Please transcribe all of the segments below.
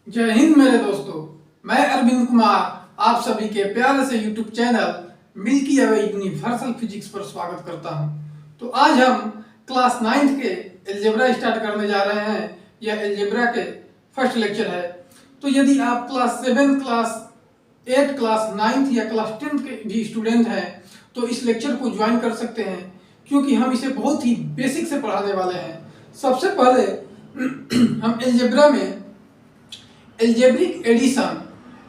जय हिंद मेरे दोस्तों। मैं अरविंद कुमार आप सभी के प्यारे से YouTube चैनल मिल्की वे यूनिवर्सल फिजिक्स पर स्वागत करता हूं। तो आज हम क्लास 9th के अलजेब्रा स्टार्ट करने जा रहे हैं। यह अलजेब्रा के फर्स्ट लेक्चर है। तो यदि आप क्लास 7, क्लास 8, क्लास 9th या क्लास 10th के भी स्टूडेंट हैं तो इस लेक्चर को ज्वाइन कर सकते हैं, क्योंकि हम इसे बहुत ही बेसिक से पढ़ाने वाले हैं। सबसे पहले हम अलजेब्रा में algebraic addition,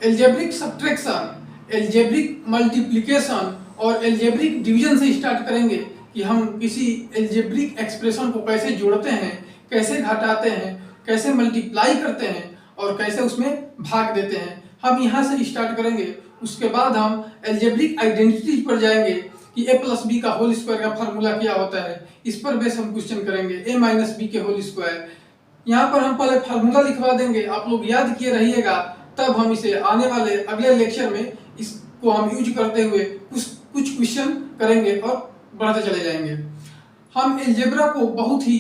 algebraic subtraction, algebraic multiplication और एल्जेब्रिक डिवीजन से स्टार्ट करेंगे कि हम किसी एल्जेब्रिक एक्सप्रेशन को कैसे जोड़ते हैं, कैसे घटाते हैं, कैसे मल्टीप्लाई करते हैं और कैसे उसमें भाग देते हैं। हम यहाँ से स्टार्ट करेंगे। उसके बाद हम एल्जेब्रिक आइडेंटिटीज पर जाएंगे कि a प्लस बी का होल स्क्वायर का फार्मूला क्या होता है। इस पर बेस हम क्वेश्चन करेंगे a माइनस बी के होल स्क्वायर। यहाँ पर हम पहले फार्मूला लिखवा देंगे, आप लोग याद किए रहिएगा, तब हम इसे आने वाले अगले लेक्चर में इसको हम यूज करते हुए कुछ क्वेश्चन करेंगे और बढ़ते चले जाएंगे। हम अलजेब्रा को बहुत ही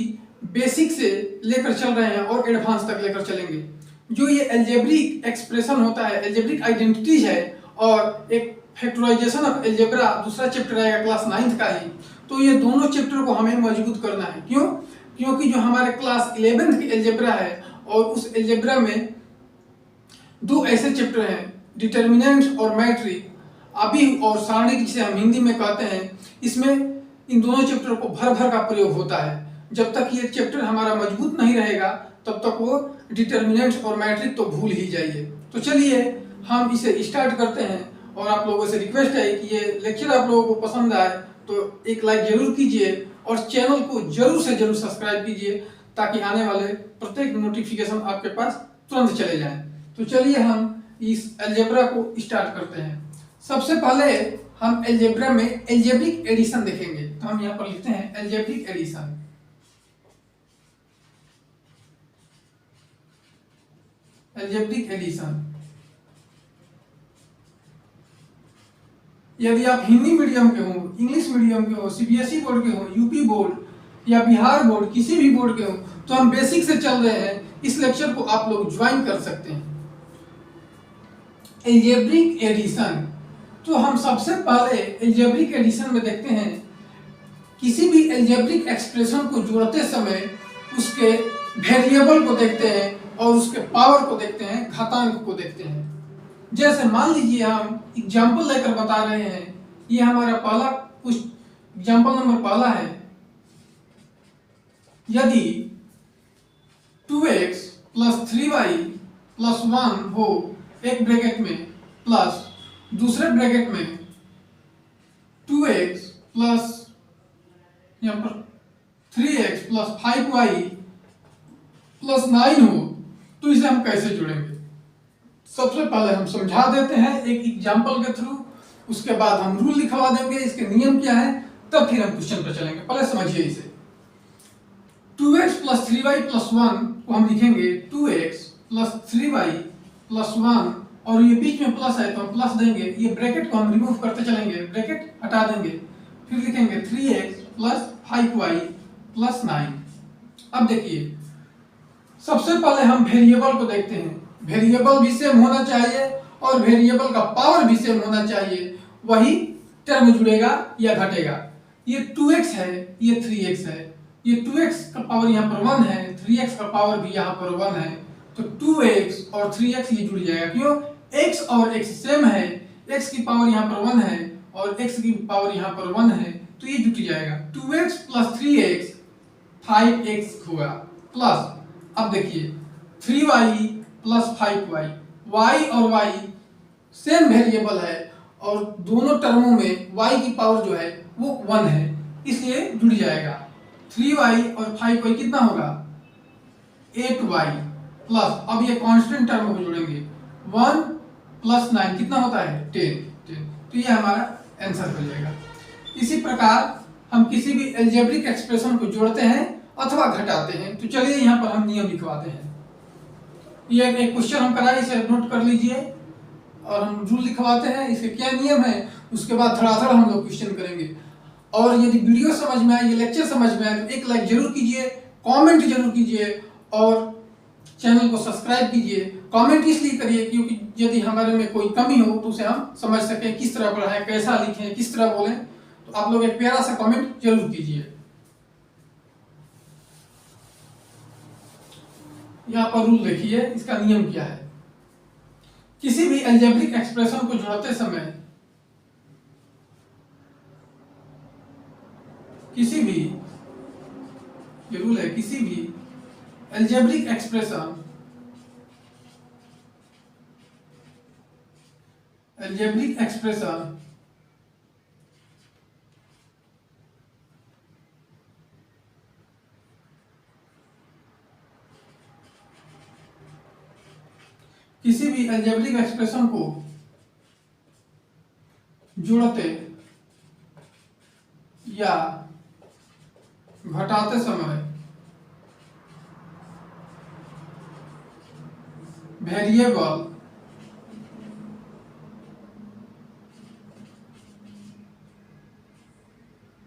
बेसिक से लेकर चल रहे हैं और एडवांस तक लेकर चलेंगे। जो ये अलजेब्रिक एक्सप्रेशन होता है, अलजेब्रिक आइडेंटिटीज है और एक फैक्टराइजेशन ऑफ अलजेब्रा दूसरा चैप्टर आएगा क्लास 9th का ही। तो ये दोनों चैप्टर को हमें मजबूत करना है। क्यों? क्योंकि जो हमारे क्लास 11th की अलजेब्रा है और उस अलजेब्रा में दो ऐसे चैप्टर हैं, डिटर्मिनेंट और मैट्रिक, अभी और सारणिक जिसे हम हिंदी में कहते हैं। इसमें इन दोनों चैप्टर को भर भर का प्रयोग होता है। जब तक ये चैप्टर हमारा मजबूत नहीं रहेगा तब तक वो डिटर्मिनेंट और मैट्रिक तो भूल ही जाइए। तो चलिए हम इसे स्टार्ट करते हैं और आप लोगों से रिक्वेस्ट है कि ये लेक्चर आप लोगों को पसंद आए तो एक लाइक जरूर कीजिए और चैनल को जरूर से जरूर सब्सक्राइब कीजिए, ताकि आने वाले प्रत्येक नोटिफिकेशन आपके पास तुरंत चले जाएं। तो चलिए हम इस अलजेब्रा को स्टार्ट करते हैं। सबसे पहले हम अलजेब्रा में अलजेब्रिक एडिशन देखेंगे। तो हम यहाँ पर लिखते हैं अलजेब्रिक एडिशन। अलजेब्रिक एडिशन, यदि आप हिंदी मीडियम के हो, इंग्लिश मीडियम के हो, सीबीएसई बोर्ड के हो, यूपी बोर्ड या बिहार बोर्ड, किसी भी बोर्ड के हो, तो हम बेसिक से चल रहे हैं। इस लेक्चर को आप लोग ज्वाइन कर सकते हैं। अलजेब्रिक एडिशन, तो हम सबसे पहले अलजेब्रिक एडिशन में देखते हैं किसी भी अलजेब्रिक एक्सप्रेशन को जोड़ते समय उसके वेरिएबल को देखते हैं और उसके पावर को देखते हैं, घातांक को देखते हैं। जैसे मान लीजिए हम एग्जाम्पल लेकर बता रहे हैं। ये हमारा पहला कुछ एग्जाम्पल नंबर पहला है। यदि 2x प्लस 3y प्लस 1 हो एक ब्रैकेट में, प्लस दूसरे ब्रैकेट में 2x प्लस यहाँ पर 3x प्लस 5y प्लस 9 हो, तो इसे हम कैसे जोड़ेंगे? सबसे पहले हम समझा देते हैं एक एग्जाम्पल के थ्रू, उसके बाद हम रूल लिखवा देंगे, इसके नियम क्या है, तब फिर हम क्वेश्चन पर चलेंगे। पहले समझिए इसे। 2x प्लस 3y प्लस 1 को हम लिखेंगे 2x प्लस 3y प्लस 1 और ये बीच में प्लस है तो हम प्लस देंगे। ये ब्रैकेट को हम रिमूव करते चलेंगे, ब्रैकेट हटा देंगे, फिर लिखेंगे 3x प्लस 5y प्लस 9। अब देखिए, सबसे पहले हम वेरिएबल को देखते हैं। वेरिएबल भी सेम होना चाहिए और वेरिएबल का पावर भी सेम होना चाहिए, वही टर्म जुड़ेगा या घटेगा। ये 2x है, ये 3x है, ये 2x का पावर यहाँ पर 1 है, 3x का पावर भी यहाँ पर 1 है, तो 2x और 3x ये जुड़ जाएगा। क्यों? x और x सेम है, x की पावर यहाँ पर 1 है और x की पावर यहाँ पर 1 है, तो ये जुट जाएगा। 2x प्लस 3x 5x होगा, प्लस अब देखिए 3y प्लस 5y, y और y सेम वेरिएबल है और दोनों टर्मों में y की पावर जो है वो 1 है, इसलिए जुड़ जाएगा। 3y और 5y कितना होगा? 8y प्लस, अब ये कांस्टेंट टर्म को जोड़ेंगे, 1 प्लस 9 कितना होता है? 10। तो ये हमारा आंसर हो जाएगा। इसी प्रकार हम किसी भी अलजेब्रिक एक्सप्रेशन को जोड़ते हैं अथवा घटाते हैं। तो चलिए यहाँ पर हम नियम लिखवाते हैं। ये एक क्वेश्चन हम कराए, इसे नोट कर लीजिए और हम रूल लिखवाते हैं, इसके क्या नियम है, उसके बाद धड़ाधड़ हम लोग क्वेश्चन करेंगे। और यदि वीडियो समझ में आए, ये लेक्चर समझ में आए तो एक लाइक जरूर कीजिए, कमेंट जरूर कीजिए और चैनल को सब्सक्राइब कीजिए। कमेंट इसलिए करिए क्योंकि यदि हमारे में कोई कमी हो तो उसे हम समझ सकें, किस तरह पढ़ाएं, कैसा लिखें, किस तरह बोलें। तो आप लोग एक प्यारा सा कमेंट जरूर कीजिए। यहाँ पर रूल देखिए, इसका नियम क्या है। किसी भी अलजेब्रिक एक्सप्रेशन को जोड़ते समय किसी भी अलजेब्रिक एक्सप्रेशन को जोड़ते या घटाते समय वेरिएबल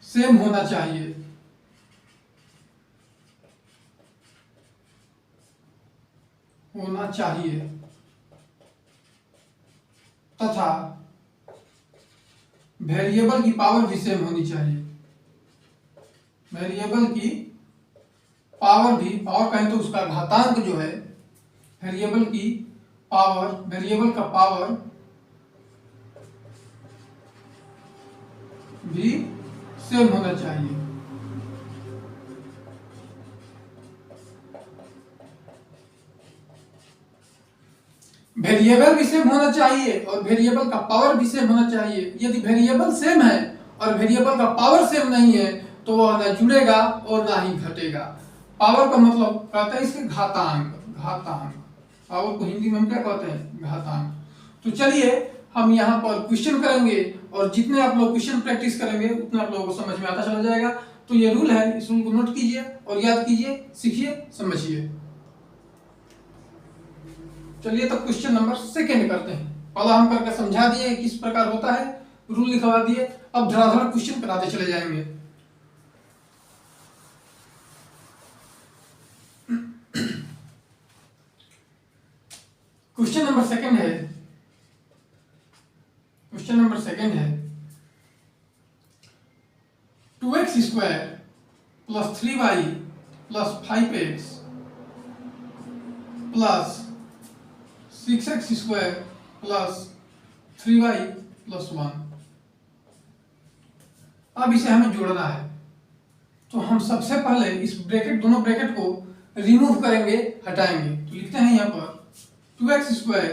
सेम होना चाहिए तथा वेरिएबल की पावर भी सेम होनी चाहिए। वेरिएबल की पावर भी, पावर कहें तो उसका घातांक जो है, वेरिएबल का पावर भी सेम होना चाहिए। वेरिएबल भी सेम होना चाहिए और वेरिएबल का पावर भी सेम होना चाहिए। यदि वेरिएबल सेम है और वेरिएबल का पावर सेम नहीं है तो वह ना जुड़ेगा और ना ही घटेगा। पावर का मतलब कहते हैं इसके घातांक। पावर को हिंदी में हम क्या कहते हैं? घातांक। तो चलिए हम यहाँ पर क्वेश्चन करेंगे और जितने आप लोग क्वेश्चन प्रैक्टिस करेंगे उतना आप लोगों को समझ में आता चला जाएगा। तो ये रूल है, इस रूल को नोट कीजिए और याद कीजिए, सीखिए, समझिए। चलिए तो क्वेश्चन नंबर सेकंड करते हैं। पहला हम करके समझा दिए किस प्रकार होता है, रूल लिखवा दिए, अब धड़ाधड़ क्वेश्चन कराते चले जाएंगे। क्वेश्चन नंबर सेकंड है 2x square plus 3y plus 5x plus 6x square plus 3y plus 1। अब इसे हमें जोड़ना है तो हम सबसे पहले इस दोनों ब्रैकेट को रिमूव करेंगे, हटाएंगे। तो लिखते हैं यहाँ पर 2x square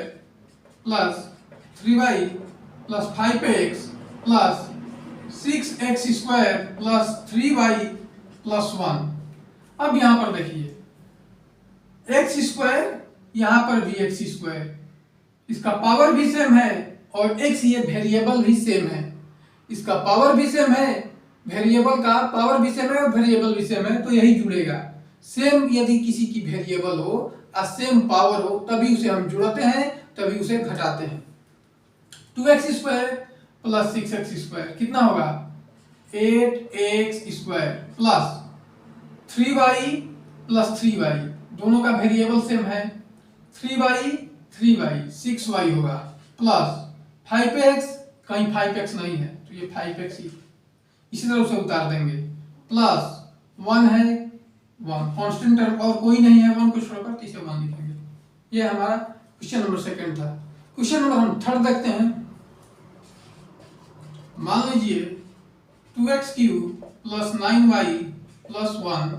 plus 3y plus 5x plus 6x square plus 3y plus 1। अब यहां पर देखिए x स्क्वायर, यहां पर भी x स्क्वायर, इसका पावर भी सेम है और x ये वेरिएबल भी सेम है। इसका पावर भी सेम है, वेरिएबल का पावर भी सेम है और वेरिएबल भी सेम है, तो यही जुड़ेगा। सेम यदि किसी की वेरिएबल हो और सेम पावर हो तभी उसे हम जोड़ते हैं, तभी उसे घटाते हैं। 2x square plus 6x square कितना होगा? 8x square plus 3y plus 3y, दोनों का वेरिएबल सेम है। 3y 6y होगा प्लस 5x, कहीं 5x नहीं है तो ये 5x ही, इसी तरह उसे उतार देंगे। प्लस 1 है, 1 कांस्टेंट टर्म और कोई नहीं है, 1 को छोड़कर तो इसे 1 लिखेंगे। ये हमारा क्वेश्चन नंबर सेकंड था। क्वेश्चन नंबर हम थर्ड देखते हैं। मान लीजिए 2x cube plus 9y plus 1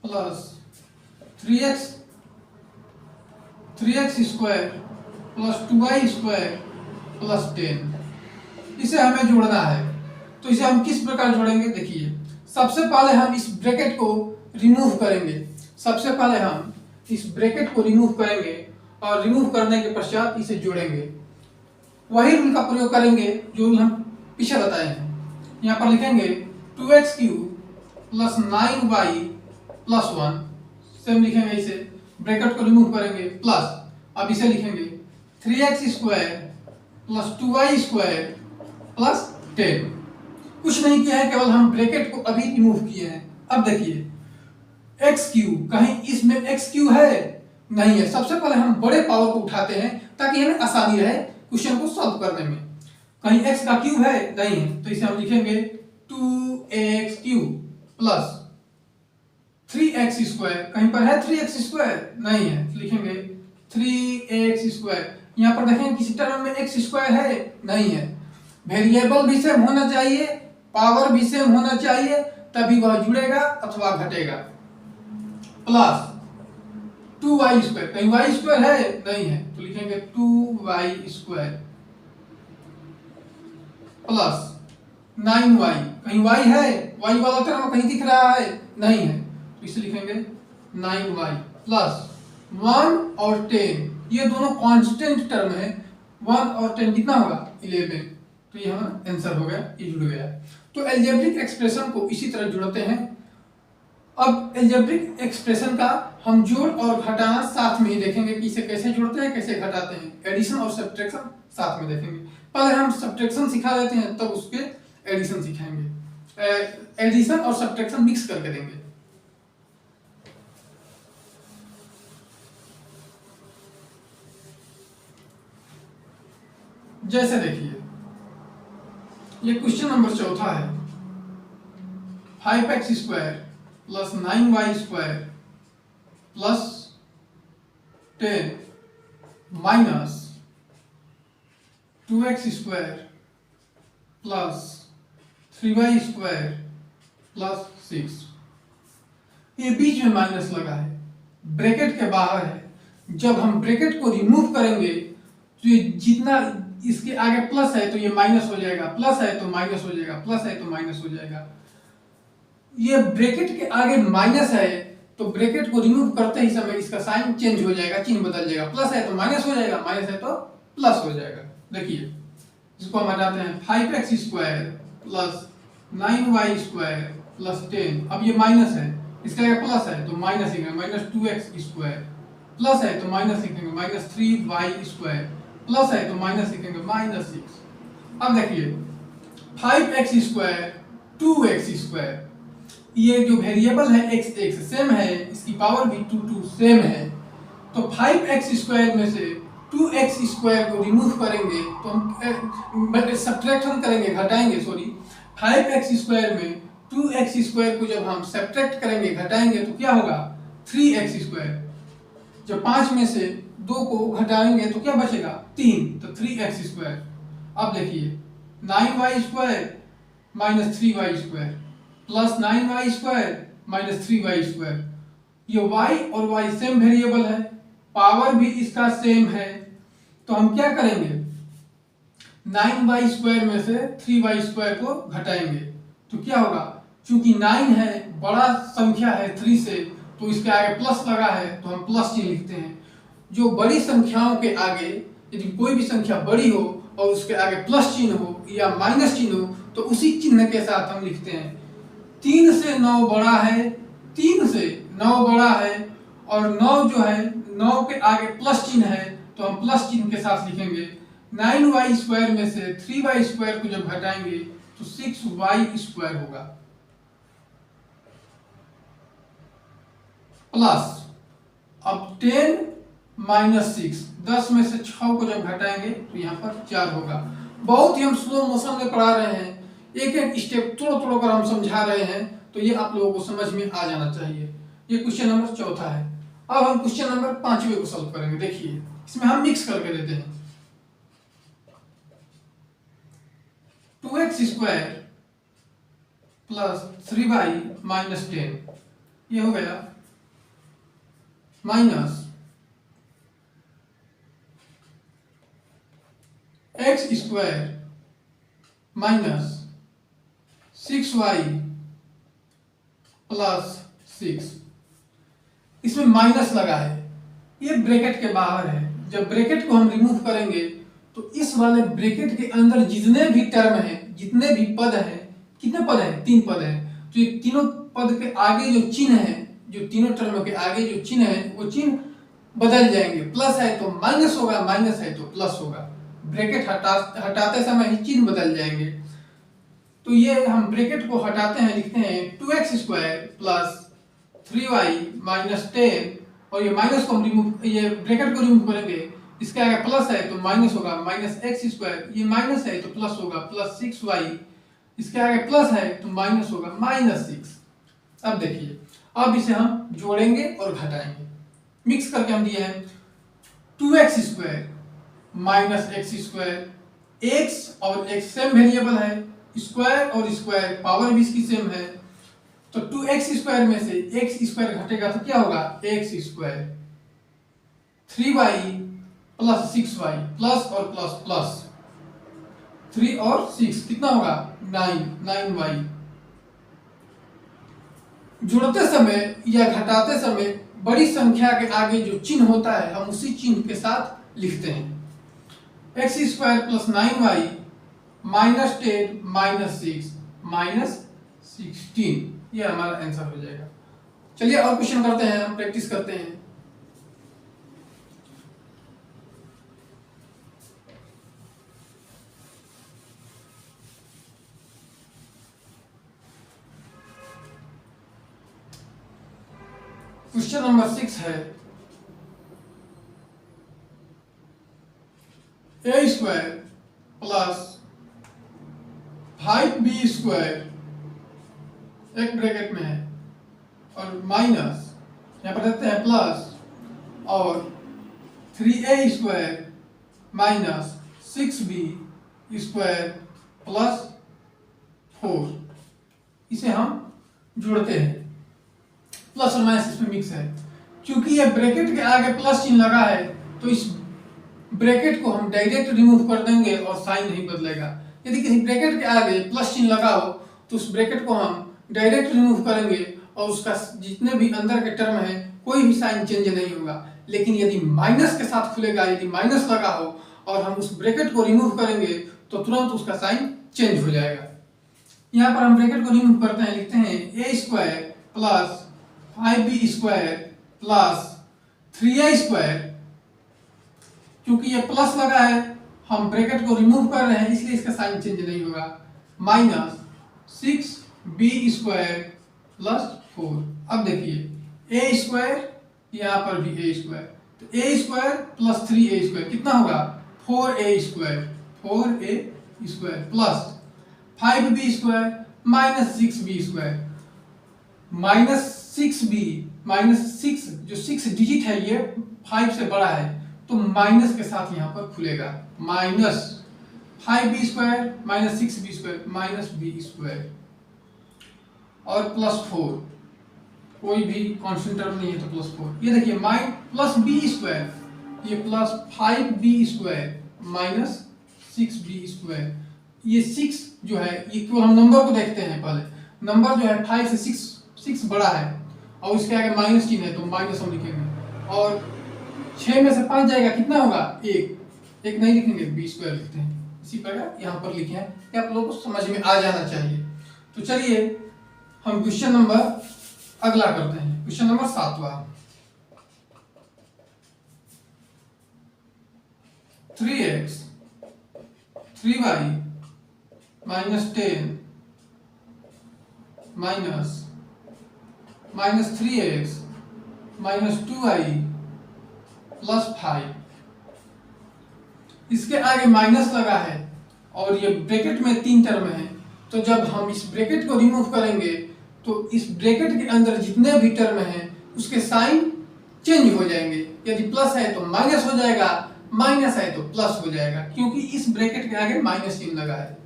plus 3x square plus 2y square plus 10, इसे हमें जोड़ना है। तो इसे हम किस प्रकार जोड़ेंगे? देखिए सबसे पहले हम इस ब्रैकेट को रिमूव करेंगे और रिमूव करने के पश्चात इसे जोड़ेंगे। वही रूल का प्रयोग करेंगे जो रूल हम पीछे बताए हैं। यहाँ पर लिखेंगे 2x cube plus 9y plus 1, same लिखेंगे, इसे ब्रैकेट को रिमूव करेंगे, प्लस अब इसे लिखेंगे 3x square plus 2y square plus 10। कुछ नहीं किया है, केवल हम ब्रैकेट को अभी रिमूव किए हैं। अब देखिए एक्स क्यूब, कहीं इसमें एक्स क्यूब है नहीं है। सबसे पहले हम बड़े पावर को उठाते हैं ताकि हमें आसानी रहे क्वेश्चन को सॉल्व करने में। कहीं एक्स का क्यूब है नहीं है, तो इसे हम लिखेंगे 2x cube plus 3x square. कहीं पर है 3x स्क्वायर नहीं है, तो लिखेंगे 3x स्क्वायर। यहां पर देखेंगे किसी टर्म में x स्क्वायर है नहीं है। वेरिएबल भी सेम होना चाहिए, पावर भी सेम होना चाहिए, तभी वह जुड़ेगा अथवा घटेगा। प्लस 2y स्क्वायर, कहीं y स्क्वायर है नहीं है, तो लिखेंगे 2y स्क्वायर प्लस 9y, कहीं y है, y वाला टर्म कहीं दिख रहा है नहीं है, तो इसे लिखेंगे 9y प्लस 1 और 10, ये दोनों कांस्टेंट टर्म है। 1 और 10 कितना होगा 11, तो ये हमारा आंसर हो गया, ये जुड़ गया। तो अलजेब्रिक एक्सप्रेशन को इसी तरह जुड़ते हैं। अब अलजेब्रिक एक्सप्रेशन का हम जोड़ और घटाना साथ में ही देखेंगे कि इसे कैसे जोड़ते हैं कैसे घटाते हैं। एडिशन और सब्ट्रैक्शन साथ में देखेंगे। पहले हम सब्ट्रैक्शन सिखा देते हैं, तब उसके एडिशन सिखाएंगे। एडिशन और सब्ट्रैक्शन मिक्स करके देंगे। जैसे देखिए, ये क्वेश्चन नंबर 4 है। 5x square plus 9y square plus 10 minus 2x square plus 3y square plus 6। ये बीच में माइनस लगा है, ब्रैकेट के बाहर है। जब हम ब्रैकेट को रिमूव करेंगे तो ये जितना इसके आगे प्लस है तो ये माइनस हो जाएगा, प्लस है तो माइनस हो जाएगा, प्लस है तो माइनस हो जाएगा। ये ब्रैकेट के आगे माइनस है तो ब्रैकेट को रिमूव करते ही समय इसका साइन चेंज हो जाएगा, चिन्ह बदल जाएगा। प्लस है तो माइनस हो जाएगा, माइनस है तो प्लस हो जाएगा। देखिए, इसको हम हटाते हैं। 5x square plus 9y square plus 10, अब ये माइनस है, इसका आगे प्लस है तो माइनस लिखेंगे, माइनस 2x स्क्वायर प्लस है तो माइनस लिखेंगे, माइनस 3y स्क्वायर प्लस है तो माइनस लिखेंगे, माइनस 6। अब देखिए 5x स्क्वायर 2x स्क्वायर, ये जो वेरिएबल है x x सेम है, इसकी पावर भी 2 सेम है, तो 5x स्क्वायर में से 2x स्क्वायर को रिमूव करेंगे तो हम सब्ट्रैक्शन करेंगे, घटाएंगे, सॉरी 5x स्क्वायर में 2x स्क्वायर को जब हम सब्ट्रैक्ट करेंगे, घटाएंगे, तो क्या होगा 3x स्क्वायर। जब 5 में से 2 को घटाएंगे तो क्या बचेगा 3, तो 3x स्क्वायर। अब देखिए 9y square minus 3y square plus 9y square minus 3y square. ये y और y सेम वेरिएबल है, पावर भी इसका सेम है, तो हम क्या करेंगे 9y स्क्वायर में से 3y स्क्वायर को घटाएंगे तो क्या होगा, चूंकि 9 है बड़ा संख्या है 3 से, तो इसके आगे प्लस लगा है तो हम प्लस चिन्ह लिखते हैं। जो बड़ी संख्याओं के आगे यदि कोई भी संख्या बड़ी हो और उसके आगे प्लस चिन्ह हो या माइनस चिन्ह हो तो उसी चिन्ह के साथ हम लिखते हैं। 3 से 9 बड़ा है, 3 से 9 बड़ा है, और 9 जो है 9 के आगे प्लस चिन्ह है तो हम प्लस चिन्ह के साथ लिखेंगे। 9y स्क्वायर में से 3y स्क्वायर को जब घटाएंगे तो 6y स्क्वायर होगा प्लस, अब 10 माइनस 6, 10 में से 6 को जब घटाएंगे तो यहाँ पर 4 होगा। बहुत ही हम स्लो मोशन में पढ़ा रहे हैं, एक एक स्टेप थोड़ा थोड़ा कर हम समझा रहे हैं, तो ये आप लोगों को समझ में आ जाना चाहिए। ये क्वेश्चन नंबर 4 है। अब हम क्वेश्चन नंबर 5वें को सॉल्व करेंगे। देखिए, इसमें हम मिक्स करके देते हैं। 2x square plus 3y minus 10, ये हो गया minus x square minus 6y plus 6। इसमें माइनस लगा है, ये ब्रैकेट के बाहर है। जब ब्रैकेट को हम रिमूव करेंगे तो इस वाले ब्रैकेट के अंदर जितने भी टर्म हैं, जितने भी पद हैं, कितने पद हैं 3 पद हैं, तो ये तीनों पद के आगे जो चिन्ह है, जो तीनों टर्म के आगे जो चिन्ह है वो चिन्ह बदल जाएंगे। प्लस है तो माइनस होगा, माइनस है तो प्लस होगा। ब्रैकेट हटाते समय ही चिन्ह बदल जाएंगे। तो ये हम ब्रैकेट को हटाते हैं, लिखते हैं 2x square plus 3y minus 10, और ये माइनस को हम रिमूव, ये ब्रैकेट को रिमूव करेंगे, इसके आगे प्लस है तो माइनस होगा माइनस एक्स स्क्वायर, ये माइनस है तो प्लस होगा प्लस 6y, इसके आगे प्लस है तो माइनस होगा माइनस 6। अब देखिए, अब इसे हम जोड़ेंगे और घटाएंगे, मिक्स करके हम दिए हैं 2x square minus x square, x और x सेम वेरिएबल है, स्क्वायर और स्क्वायर पावर भी इसकी सेम है, तो 2x स्क्वायर में से x स्क्वायर घटेगा तो क्या होगा x square, 3y plus 6y, plus और प्लस प्लस, 3 और 6 कितना होगा 9y। जोड़ते समय या घटाते समय बड़ी संख्या के आगे जो चिन्ह होता है हम उसी चिन्ह के साथ लिखते हैं। X square plus 9y minus 10 minus 6 minus 16, ये हमारा आंसर हो जाएगा। चलिए और क्वेश्चन करते हैं, हम प्रैक्टिस करते हैं। क्वेश्चन नंबर 6 है a square plus 5b square एक ब्रैकेट में है और माइनस यहाँ पर देते हैं प्लस और 3a square minus 6b square plus 4, इसे हम जोड़ते हैं, प्लस और माइनस इसमें मिक्स है। क्योंकि ये ब्रैकेट के आगे प्लस चिन्ह लगा है तो इस ब्रैकेट को हम डायरेक्ट रिमूव कर देंगे और साइन नहीं बदलेगा। यदि किसी ब्रैकेट के आगे प्लस चिन्ह लगा हो तो उस ब्रैकेट को हम डायरेक्ट रिमूव करेंगे और उसका जितने भी अंदर के टर्म है कोई भी साइन चेंज नहीं होगा। लेकिन यदि माइनस के साथ खुलेगा, यदि माइनस लगा हो और हम उस ब्रैकेट को रिमूव करेंगे तो तुरंत उसका साइन चेंज हो जाएगा। यहाँ पर हम ब्रैकेट को रिमूव करते हैं, लिखते हैं a square plus 5b square plus 3a square, क्योंकि ये प्लस लगा है हम ब्रैकेट को रिमूव कर रहे हैं इसलिए इसका साइन चेंज नहीं होगा, माइनस 6b स्क्वायर प्लस 4। अब देखिए a स्क्वायर, यहाँ पर भी a स्क्वायर, तो a square plus 3a square कितना होगा 4a square, 4a square plus 5b square minus 6b square, minus 6b minus 6, जो 6 डिजिट है ये 5 से बड़ा है तो माइनस के साथ यहाँ पर खुलेगा, minus 5b square minus 6b square minus b square और प्लस 4, कोई भी कांस्टेंट टर्म नहीं है तो प्लस 4। ये देखिए प्लस b स्क्वायर, ये plus 5b square minus 6b square, ये 6 जो है ये क्यों, हम नंबर को देखते हैं पहले, नंबर जो है 5 से 6 बड़ा है और इसके आगे माइनस चिन्ह है तो माइनस हम लिखेंगे, और 6 में से 5 जाएगा कितना होगा 1 नहीं लिखेंगे b स्क्वायर लिखते हैं। इसी प्रकार यहाँ पर लिखे हैं कि आप लोगों को समझ में आ जाना चाहिए। तो चलिए हम क्वेश्चन नंबर अगला करते हैं, क्वेश्चन नंबर 7वां। 3x 3y minus 10 minus 3x minus 2y plus 5, इसके आगे माइनस लगा है और ये ब्रैकेट में 3 टर्म है, तो जब हम इस ब्रैकेट को रिमूव करेंगे तो इस ब्रैकेट के अंदर जितने भी टर्म हैं उसके साइन चेंज हो जाएंगे। यदि प्लस है तो माइनस हो जाएगा, माइनस है तो प्लस हो जाएगा, क्योंकि इस ब्रैकेट के आगे माइनस चिन्ह लगा है।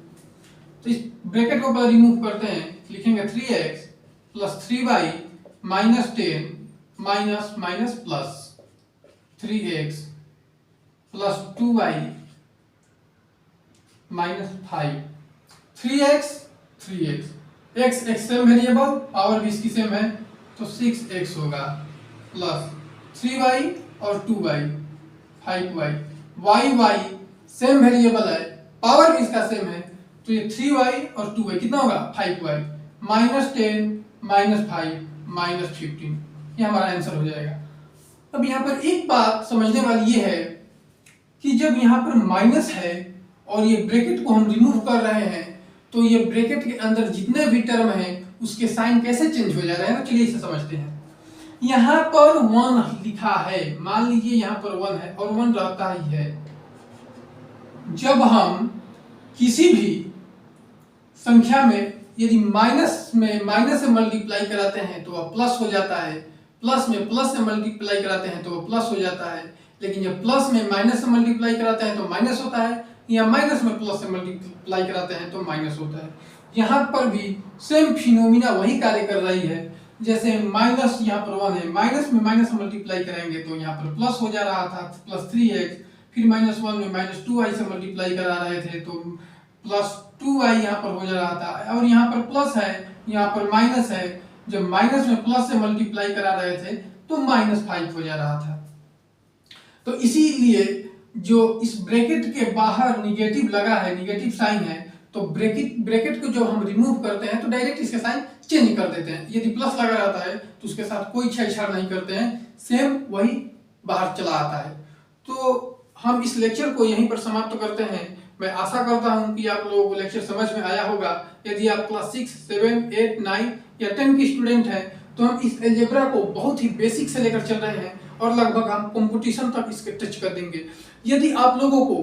तो इस ब्रैकेट को पहले रिमूव करते हैं, लिखेंगे 3x plus 3y minus 10 minus minus plus 3x plus 2y minus 5, 3x x same variable, power भी इसकी सेम है तो 6x होगा प्लस 3y और 2y 5y, y same variable है, पावर भी इसका सेम है तो ये 3y और 2y कितना होगा 5y, माइनस 10 माइनस 5 माइनस 15, ये हमारा आंसर हो जाएगा। अब यहाँ पर एक बात समझने वाली ये है कि जब यहाँ पर माइनस है और ये ब्रैकेट को हम रिमूव कर रहे हैं तो ये ब्रैकेट के अंदर जितने भी टर्म हैं उसके साइन कैसे चेंज हो जा रहे हैं, तो चलिए इसे समझते हैं। यहाँ पर 1 लिखा है, मान लीजिए यहाँ पर 1 है और 1 रहता ही है। जब हम किसी भी संख्या में यदि माइनस से मल्टीप्लाई कराते हैं तो वह प्लस हो जाता है, प्लस में प्लस से मल्टीप्लाई कराते हैं तो वह प्लस हो जाता है, लेकिन जब प्लस में माइनस से मल्टीप्लाई कराते हैं तो माइनस होता है, या माइनस में प्लस से मल्टीप्लाई कराते हैं तो माइनस होता है। यहाँ पर भी सेम फिनोमिना वही कार्य कर रही है। जैसे माइनस यहाँ पर 1 है, माइनस में माइनस मल्टीप्लाई करेंगे तो यहाँ पर प्लस हो जा रहा था, प्लस 3x, फिर -1 में -2y से मल्टीप्लाई करा रहे थे तो +2y यहाँ पर हो जा रहा था, और यहाँ पर प्लस है, यहाँ पर माइनस है, जब माइनस में प्लस से मल्टीप्लाई करा रहे थे तो -5 हो जा रहा था। तो इसीलिए जो इस ब्रैकेट के बाहर निगेटिव लगा है, निगेटिव साइन है, तो ब्रैकेट को जब हम रिमूव करते हैं तो डायरेक्ट इसके साइन चेंज कर देते हैं। यदि प्लस लगा रहता है तो उसके साथ कोई छेड़छाड़ नहीं करते हैं, सेम वही बाहर चला आता है। तो हम इस लेक्चर को यहीं पर समाप्त करते हैं। मैं आशा करता हूं कि आप लोगों को लेक्चर समझ में आया होगा। यदि आप क्लास 6, 7, 8, 9 या 10 की स्टूडेंट हैं तो हम इस अलजेब्रा को बहुत ही बेसिक से लेकर चल रहे हैं और लगभग हम कंपटीशन तक इसके टच कर देंगे। यदि आप लोगों को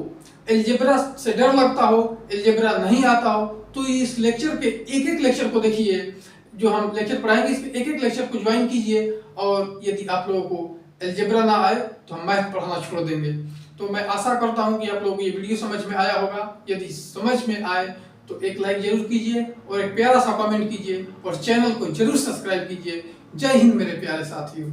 अलजेब्रा से डर लगता हो, अलजेब्रा नहीं आता हो, तो इस लेक्चर के एक लेक्चर को देखिए, जो हम लेक्चर पढ़ाएंगे इसके एक लेक्चर को ज्वाइन कीजिए। और यदि आप लोगों को अलजेब्रा ना आए तो हम मैथ पढ़ाना छोड़ देंगे। तो मैं आशा करता हूं कि आप लोगों को ये वीडियो समझ में आया होगा। यदि समझ में आए तो एक लाइक जरूर कीजिए और एक प्यारा सा कमेंट कीजिए और चैनल को जरूर सब्सक्राइब कीजिए। जय हिंद मेरे प्यारे साथियों।